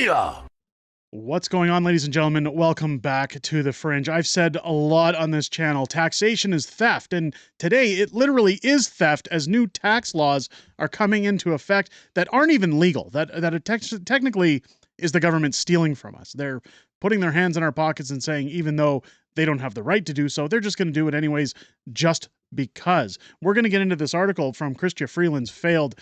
Booyah! What's going on, ladies and gentlemen? Welcome back to The Fringe. I've said a lot on this channel. Taxation is theft, and today it literally is theft as new tax laws are coming into effect that aren't even legal, that technically is the government stealing from us. They're putting their hands in our pockets and saying, even though they don't have the right to do so, they're just going to do it anyways, just because. We're going to get into this article from Crystia Freeland's failed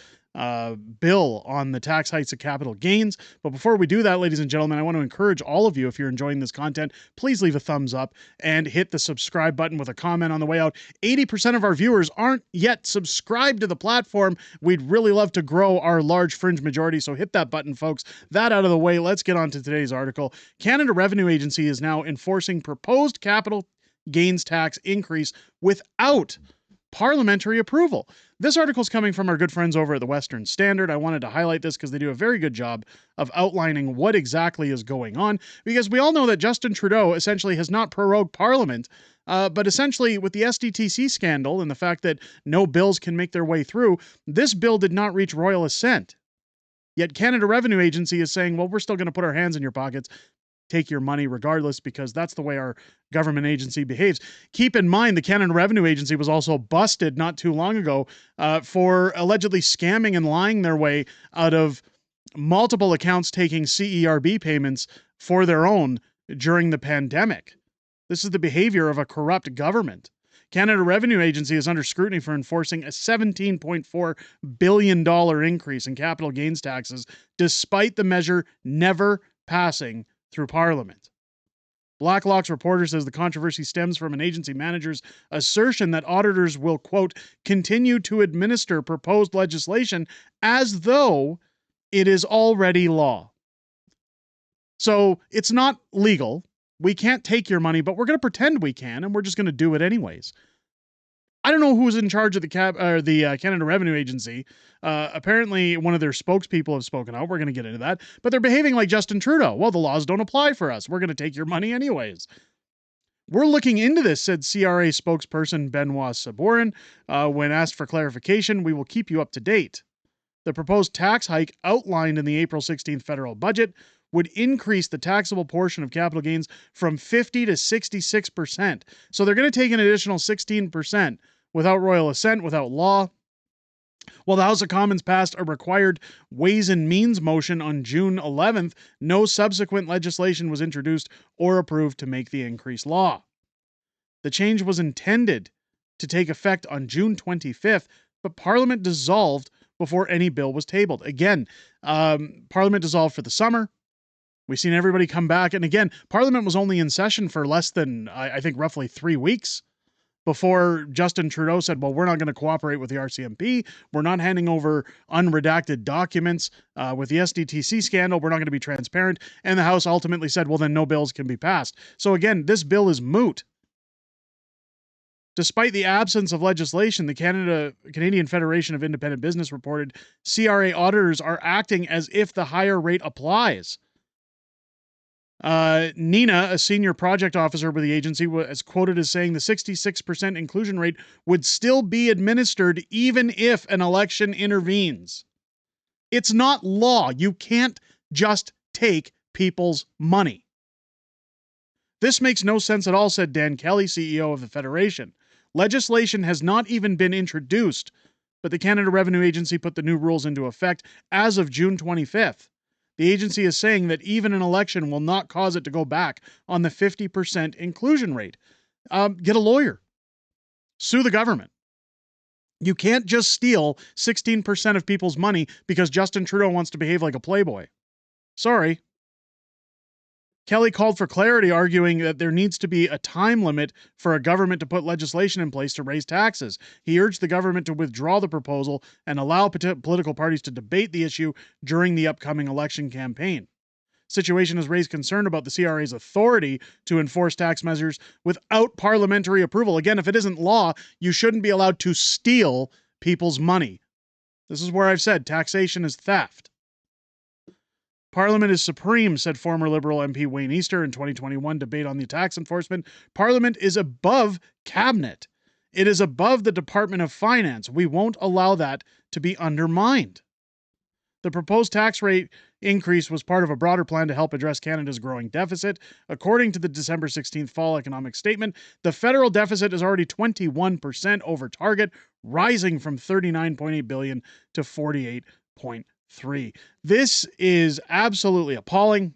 bill on the tax hikes of capital gains. But before we do that, ladies and gentlemen, I want to encourage all of you, if you're enjoying this content, please leave a thumbs up and hit the subscribe button with a comment on the way out. 80% of our viewers aren't yet subscribed to the platform. We'd really love to grow our large Fringe majority, so hit that button, folks. That out of the way, let's get on to today's article. Canada Revenue Agency is now enforcing proposed capital gains tax increase without parliamentary approval. This article is coming from our good friends over at the Western Standard. I wanted to highlight this because they do a very good job of outlining what exactly is going on, because we all know that Justin Trudeau essentially has not prorogued Parliament, but essentially with the SDTC scandal and the fact that no bills can make their way through, this bill did not reach royal assent. Yet Canada Revenue Agency is saying, well, we're still going to put our hands in your pockets, take your money regardless, because that's the way our government agency behaves. Keep in mind, the Canada Revenue Agency was also busted not too long ago for allegedly scamming and lying their way out of multiple accounts taking CERB payments for their own during the pandemic. This is the behavior of a corrupt government. Canada Revenue Agency is under scrutiny for enforcing a $17.4 billion increase in capital gains taxes, despite the measure never passing through Parliament. Blacklock's reporter says the controversy stems from an agency manager's assertion that auditors will, quote, continue to administer proposed legislation as though it is already law. So it's not legal. We can't take your money, but we're going to pretend we can, and we're just going to do it anyways. I don't know who's in charge of the Canada Revenue Agency. Apparently, one of their spokespeople have spoken out. We're going to get into that. But they're behaving like Justin Trudeau. Well, the laws don't apply for us. We're going to take your money anyways. We're looking into this, said CRA spokesperson Benoit Sabourin. When asked for clarification, we will keep you up to date. The proposed tax hike outlined in the April 16th federal budget would increase the taxable portion of capital gains from 50 to 66%. So they're going to take an additional 16% without royal assent, without law. While the House of Commons passed a required Ways and Means motion on June 11th, no subsequent legislation was introduced or approved to make the increase law. The change was intended to take effect on June 25th, but Parliament dissolved before any bill was tabled. Again, Parliament dissolved for the summer. We've seen everybody come back. And again, Parliament was only in session for less than, I think, roughly 3 weeks before Justin Trudeau said, well, we're not going to cooperate with the RCMP. We're not handing over unredacted documents with the SDTC scandal. We're not going to be transparent. And the House ultimately said, well, then no bills can be passed. So again, this bill is moot. Despite the absence of legislation, the Canadian Federation of Independent Business reported CRA auditors are acting as if the higher rate applies. Nina, a senior project officer with the agency, was quoted as saying the 66% inclusion rate would still be administered even if an election intervenes. It's not law. You can't just take people's money. This makes no sense at all, said Dan Kelly, CEO of the Federation. Legislation has not even been introduced, but the Canada Revenue Agency put the new rules into effect as of June 25th. The agency is saying that even an election will not cause it to go back on the 50% inclusion rate. Get a lawyer. Sue the government. You can't just steal 16% of people's money because Justin Trudeau wants to behave like a playboy. Sorry. Kelly called for clarity, arguing that there needs to be a time limit for a government to put legislation in place to raise taxes. He urged the government to withdraw the proposal and allow political parties to debate the issue during the upcoming election campaign. Situation has raised concern about the CRA's authority to enforce tax measures without parliamentary approval. Again, if it isn't law, you shouldn't be allowed to steal people's money. This is where I've said taxation is theft. Parliament is supreme, said former Liberal MP Wayne Easter in 2021 debate on the tax enforcement. Parliament is above Cabinet. It is above the Department of Finance. We won't allow that to be undermined. The proposed tax rate increase was part of a broader plan to help address Canada's growing deficit. According to the December 16th fall economic statement, the federal deficit is already 21% over target, rising from $39.8 billion to $48.3. This is absolutely appalling.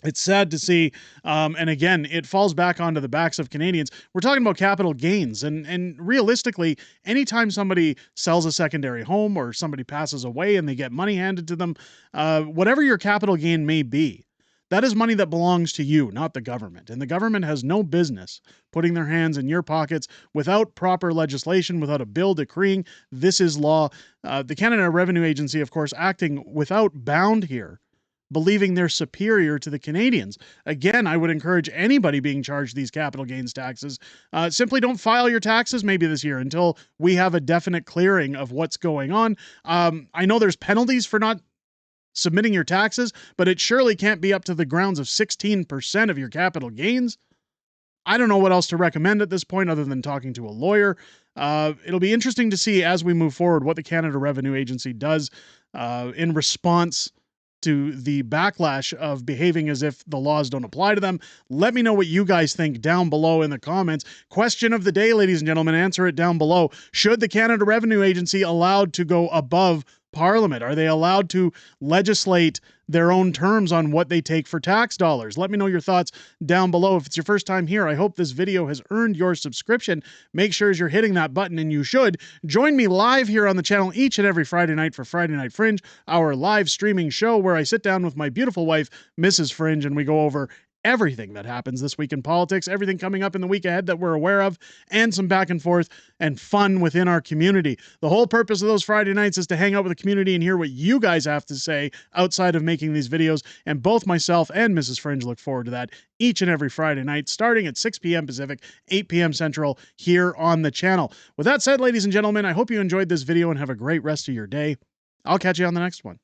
It's sad to see, and again, it falls back onto the backs of Canadians. We're talking about capital gains, and realistically, anytime somebody sells a secondary home or somebody passes away and they get money handed to them, whatever your capital gain may be, that is money that belongs to you, not the government. And the government has no business putting their hands in your pockets without proper legislation, without a bill decreeing this is law. The Canada Revenue Agency, of course, acting without bound here, believing they're superior to the Canadians. Again, I would encourage anybody being charged these capital gains taxes, simply don't file your taxes maybe this year until we have a definite clearing of what's going on. I know there's penalties for not submitting your taxes, but it surely can't be up to the grounds of 16% of your capital gains. I don't know what else to recommend at this point other than talking to a lawyer. It'll be interesting to see as we move forward what the Canada Revenue Agency does in response to the backlash of behaving as if the laws don't apply to them. Let me know what you guys think down below in the comments. Question of the day, ladies and gentlemen, answer it down below. Should the Canada Revenue Agency allowed to go above Parliament? Are they allowed to legislate their own terms on what they take for tax dollars? Let me know your thoughts down below. If it's your first time here, I hope this video has earned your subscription. Make sure as you're hitting that button, and you should, join me live here on the channel each and every Friday night for Friday Night Fringe, our live streaming show where I sit down with my beautiful wife, Mrs. Fringe, and we go over everything that happens this week in politics, everything coming up in the week ahead that we're aware of, and some back and forth and fun within our community. The whole purpose of those Friday nights is to hang out with the community and hear what you guys have to say outside of making these videos, and both myself and Mrs. Fringe look forward to that each and every Friday night, starting at 6 p.m. Pacific, 8 p.m. Central, here on the channel. With that said, ladies and gentlemen, I hope you enjoyed this video and have a great rest of your day. I'll catch you on the next one.